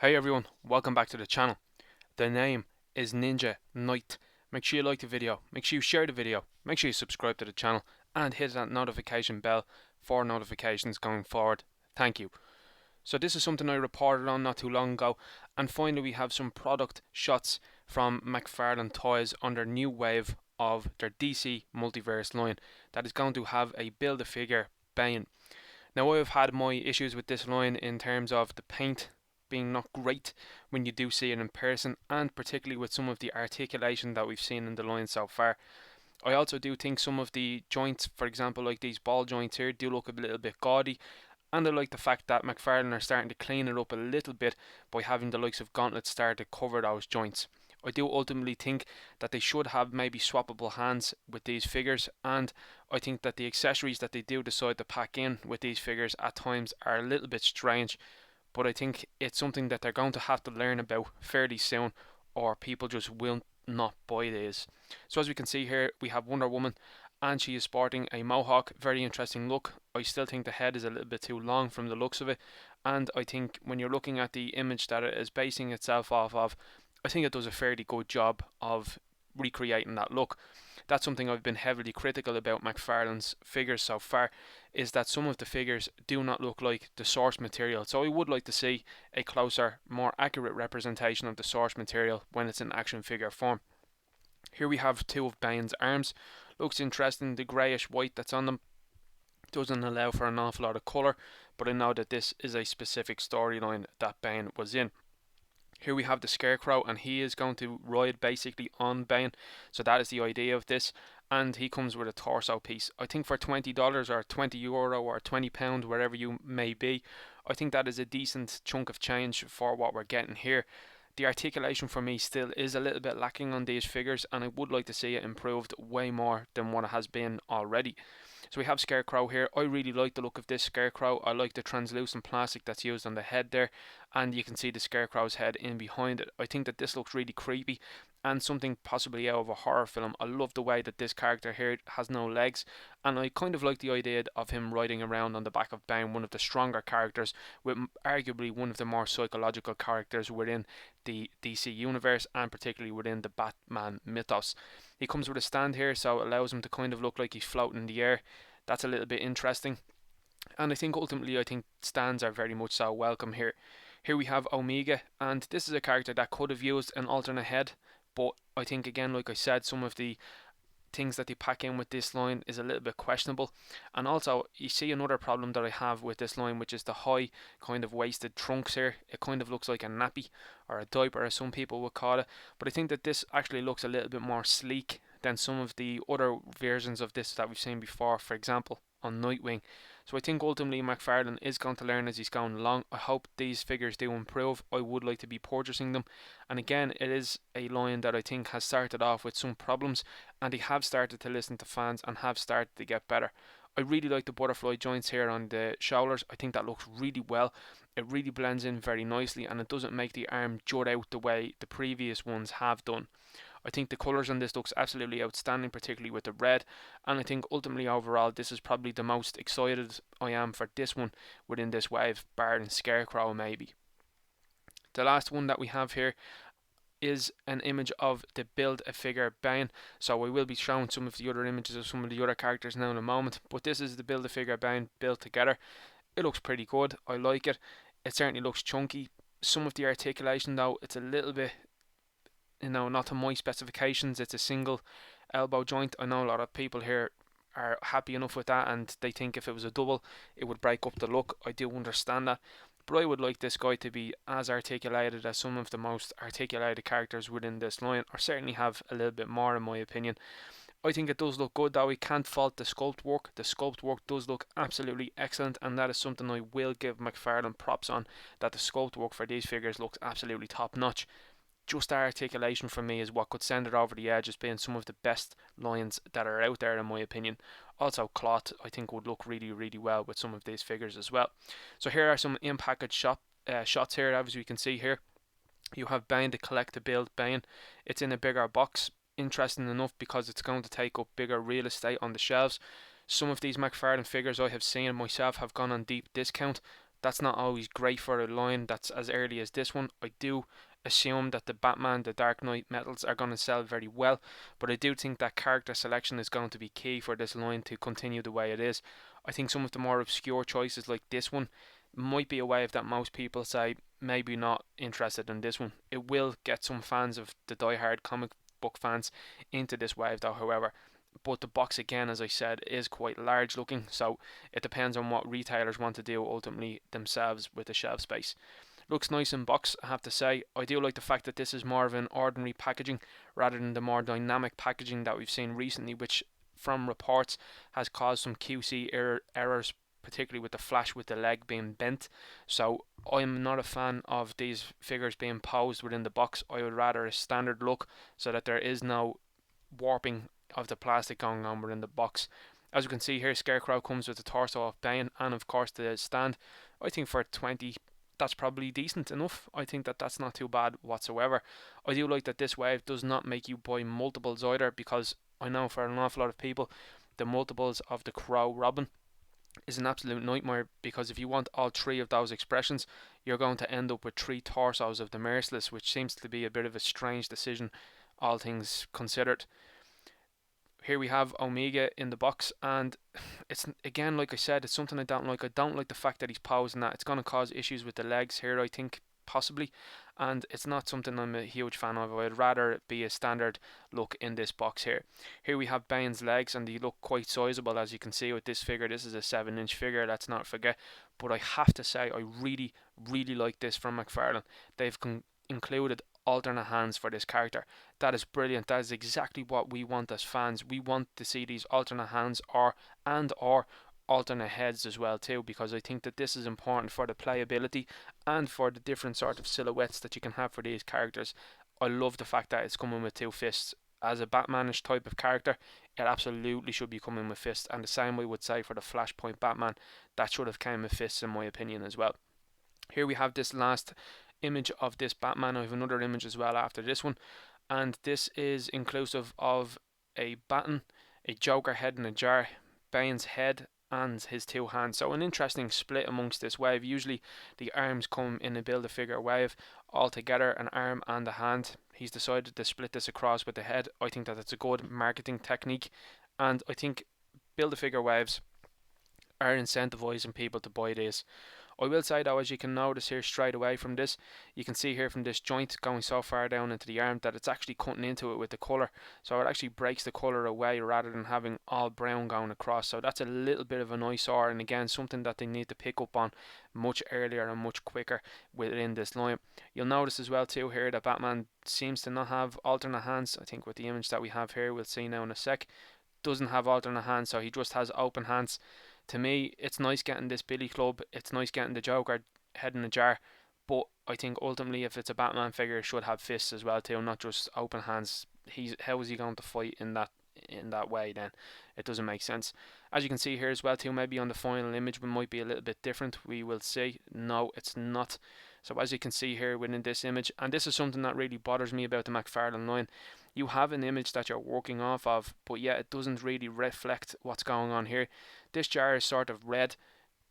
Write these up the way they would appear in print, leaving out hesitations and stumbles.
Hey everyone, welcome back to the channel. The name is Ninja Knight. Make sure you like the video, make sure you share the video, make sure you subscribe to the channel and hit that notification bell for notifications going forward. Thank you. So this is something I reported on not too long ago, and finally we have some product shots from McFarlane Toys on their new wave of their DC Multiverse line that is going to have a Build-A-Figure Bane. Now I've had my issues with this line in terms of the paint being not great when you do see it in person, and particularly with some of the articulation that we've seen in the line so far. I also do think some of the joints, for example like these ball joints here, do look a little bit gaudy, and I like the fact that McFarlane are starting to clean it up a little bit by having the likes of Gauntlet start to cover those joints. I do ultimately think that they should have maybe swappable hands with these figures, and I think that the accessories that they do decide to pack in with these figures at times are a little bit strange, but I think it's something that they're going to have to learn about fairly soon, or people just will not buy these. So as we can see here, we have Wonder Woman, and she is sporting a mohawk. Very interesting look. I still think the head is a little bit too long from the looks of it, and I think when you're looking at the image that it is basing itself off of, I think it does a fairly good job of recreating that look. That's something I've been heavily critical about McFarlane's figures so far, is that some of the figures do not look like the source material. So I would like to see a closer, more accurate representation of the source material when it's in action figure form. Here we have two of Bane's arms. Looks interesting. The greyish white that's on them doesn't allow for an awful lot of colour, but I know that this is a specific storyline that Bane was in. Here we have the Scarecrow, and he is going to ride basically on Bane, so that is the idea of this, and he comes with a torso piece. I think for $20 or €20 or £20, wherever you may be, I think that is a decent chunk of change for what we're getting here. The articulation for me still is a little bit lacking on these figures, and I would like to see it improved way more than what it has been already. So we have Scarecrow here. I really like the look of this Scarecrow. I like the translucent plastic that's used on the head there, and you can see the Scarecrow's head in behind it. I think that this looks really creepy and something possibly out of a horror film. I love the way that this character here has no legs, and I kind of like the idea of him riding around on the back of Bane, one of the stronger characters, with arguably one of the more psychological characters within the DC universe, and particularly within the Batman mythos. He comes with a stand here, so it allows him to kind of look like he's floating in the air. That's a little bit interesting, and I think ultimately I think stands are very much so welcome here. Here we have Omega, and this is a character that could have used an alternate head, but I think again, like I said, some of the things that they pack in with this line is a little bit questionable. And also you see another problem that I have with this line, which is the high kind of waisted trunks here. It kind of looks like a nappy or a diaper, as some people would call it, but I think that this actually looks a little bit more sleek than some of the other versions of this that we've seen before, for example on Nightwing. So I think ultimately McFarlane is going to learn as he's going along. I hope these figures do improve. I would like to be purchasing them, and again it is a line that I think has started off with some problems, and they have started to listen to fans and have started to get better. I really like the butterfly joints here on the shoulders. I think that looks really well. It really blends in very nicely, and it doesn't make the arm jut out the way the previous ones have done. I think the colours on this looks absolutely outstanding, particularly with the red, and I think ultimately overall this is probably the most excited I am for this one within this wave, bar and Scarecrow maybe. The last one that we have here is an image of the Build-A-Figure Bane. So I will be showing some of the other images of some of the other characters now in a moment, but this is the Build-A-Figure Bane built together. It looks pretty good. I like it. It certainly looks chunky. Some of the articulation though, it's a little bit, not to my specifications. It's a single elbow joint. I know a lot of people here are happy enough with that, and they think if it was a double it would break up the look. I do understand that, but I would like this guy to be as articulated as some of the most articulated characters within this line, or certainly have a little bit more in my opinion. I think it does look good though. We can't fault the sculpt work. The sculpt work does look absolutely excellent, and that is something I will give McFarlane props on, that the sculpt work for these figures looks absolutely top notch. Just our articulation for me is what could send it over the edge as being some of the best lines that are out there in my opinion. Also cloth I think would look really well with some of these figures as well. So here are some in-package shots here. As we can see here, you have Bane, the collect to build Bane. It's in a bigger box, interesting enough because it's going to take up bigger real estate on the shelves. Some of these McFarlane figures I have seen myself have gone on deep discount. That's not always great for a line that's as early as this one. I do assume that the Batman, the Dark Knight metals are going to sell very well, but I do think that character selection is going to be key for this line to continue the way it is. I think some of the more obscure choices like this one might be a wave that most people say maybe not interested in this one. It will get some fans of the die-hard comic book fans into this wave though, however. But the box again, as I said, is quite large looking, so it depends on what retailers want to do ultimately themselves with the shelf space. Looks nice in box, I have to say. I do like the fact that this is more of an ordinary packaging rather than the more dynamic packaging that we've seen recently, which from reports has caused some QC errors, particularly with the flash with the leg being bent. So I'm not a fan of these figures being posed within the box. I would rather a standard look so that there is no warping of the plastic going on within the box. As you can see here, Scarecrow comes with the torso of Bane and of course the stand. I think for 20 that's probably decent enough. I think that that's not too bad whatsoever. I do like that this wave does not make you buy multiples either, because I know for an awful lot of people the multiples of the Crow Robin is an absolute nightmare, because if you want all three of those expressions you're going to end up with three torsos of the Merciless, which seems to be a bit of a strange decision all things considered. Here we have Omega in the box, and it's again, like I said, it's something I don't like. I don't like the fact that he's posing that. It's going to cause issues with the legs here, I think, possibly, and it's not something I'm a huge fan of. I'd rather it be a standard look in this box here. Here we have Bane's legs, and they look quite sizable, as you can see with this figure. This is a 7-inch figure, let's not forget. But I have to say, I really, really like this from McFarlane. They've included alternate hands for this character. That is brilliant. That is exactly what we want as fans. We want to see these alternate hands or alternate heads as well too, because I think that this is important for the playability and for the different sort of silhouettes that you can have for these characters. I love the fact that it's coming with two fists. As a Batmanish type of character, it absolutely should be coming with fists, and the same we would say for the Flashpoint Batman, that should have came with fists in my opinion as well. Here we have this last image of this Batman. I have another image as well after this one, and this is inclusive of a baton, a Joker head in a jar, Bane's head, and his two hands. So an interesting split amongst this wave. Usually the arms come in a Build-A-Figure wave all together, an arm and a hand. He's decided to split this across with the head. I think that that's a good marketing technique, and I think Build-A-Figure waves are incentivizing people to buy these. I will say though, as you can notice here straight away from this, you can see here from this joint going so far down into the arm that it's actually cutting into it with the colour, so it actually breaks the colour away rather than having all brown going across. So that's a little bit of an eyesore, and again something that they need to pick up on much earlier and much quicker within this line. You'll notice as well too here that Batman seems to not have alternate hands. I think with the image that we have here, we'll see now in a sec, doesn't have alternate hands, so he just has open hands. To me, it's nice getting this Billy Club, it's nice getting the Joker head in a jar, but I think ultimately if it's a Batman figure, it should have fists as well too, not just open hands. How is he going to fight in that way then? It doesn't make sense. As you can see here as well too, maybe on the final image we might be a little bit different. We will see. No, it's not. So as you can see here within this image, and this is something that really bothers me about the McFarlane line, you have an image that you're working off of, but yet it doesn't really reflect what's going on here. This jar is sort of red.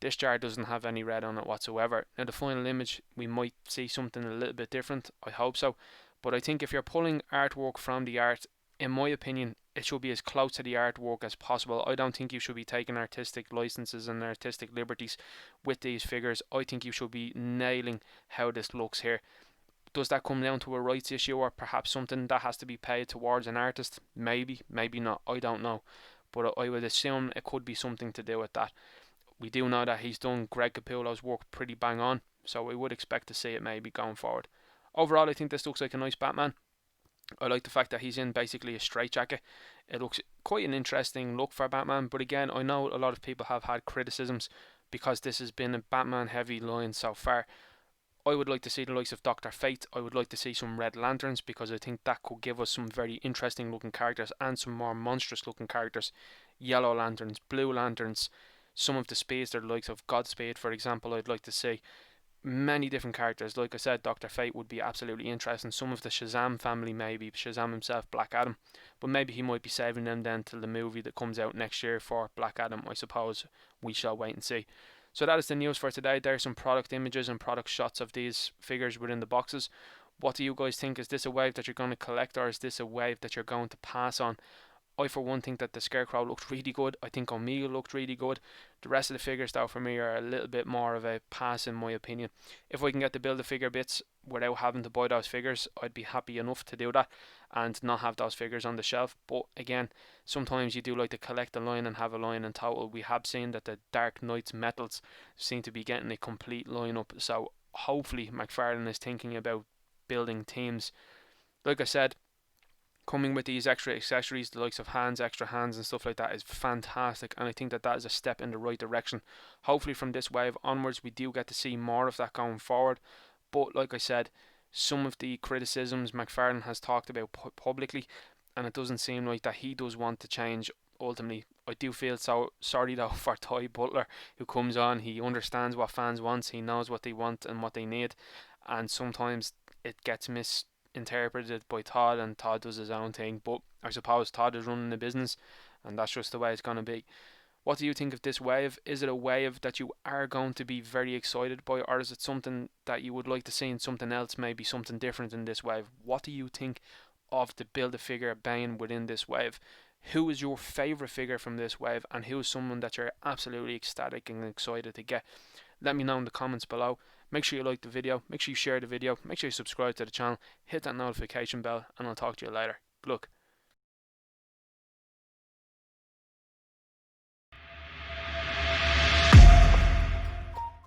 This jar doesn't have any red on it whatsoever. Now the final image, we might see something a little bit different. I hope so. But I think if you're pulling artwork from the art, in my opinion, it should be as close to the artwork as possible. I don't think you should be taking artistic licenses and artistic liberties with these figures. I think you should be nailing how this looks here. Does that come down to a rights issue, or perhaps something that has to be paid towards an artist? Maybe, maybe not. I don't know. But I would assume it could be something to do with that. We do know that he's done Greg Capullo's work pretty bang on, so we would expect to see it maybe going forward. Overall, I think this looks like a nice Batman. I like the fact that he's in basically a straitjacket. It looks quite an interesting look for Batman, but again, I know a lot of people have had criticisms because this has been a Batman heavy line so far. I would like to see the likes of Dr. Fate. I would like to see some Red Lanterns, because I think that could give us some very interesting looking characters and some more monstrous looking characters. Yellow Lanterns, Blue Lanterns, some of the speedster, the likes of Godspeed for example, I'd like to see. Many different characters. Like I said, Dr. Fate would be absolutely interesting. Some of the Shazam family, maybe Shazam himself, Black Adam, but maybe he might be saving them then till the movie that comes out next year for Black Adam. I suppose we shall wait and see. So that is the news for today. There's some product images and product shots of these figures within the boxes. What do you guys think? Is this a wave that you're going to collect, or is this a wave that you're going to pass on? I for one think that the Scarecrow looked really good. I think Omega looked really good. The rest of the figures though for me are a little bit more of a pass in my opinion. If I can get the build a figure bits without having to buy those figures, I'd be happy enough to do that and not have those figures on the shelf. But again, sometimes you do like to collect a line and have a line in total. We have seen that the Dark Knights metals seem to be getting a complete lineup, so hopefully McFarlane is thinking about building teams. Like I said, coming with these extra accessories, the likes of hands, extra hands and stuff like that is fantastic, and I think that that is a step in the right direction. Hopefully from this wave onwards we do get to see more of that going forward. But like I said, some of the criticisms McFarlane has talked about publicly, and it doesn't seem like that he does want to change ultimately. I do feel so sorry though for Ty Butler, who comes on, he understands what fans want, he knows what they want and what they need, and sometimes it gets misinterpreted by Todd, and Todd does his own thing. But I suppose Todd is running the business, and that's just the way it's going to be. What do you think of this wave? Is it a wave that you are going to be very excited by, or is it something that you would like to see in something else, maybe something different in this wave? What do you think of the Build-A-Figure Bane within this wave? Who is your favourite figure from this wave, and who is someone that you're absolutely ecstatic and excited to get? Let me know in the comments below. Make sure you like the video, make sure you share the video, make sure you subscribe to the channel, hit that notification bell, and I'll talk to you later. Good luck.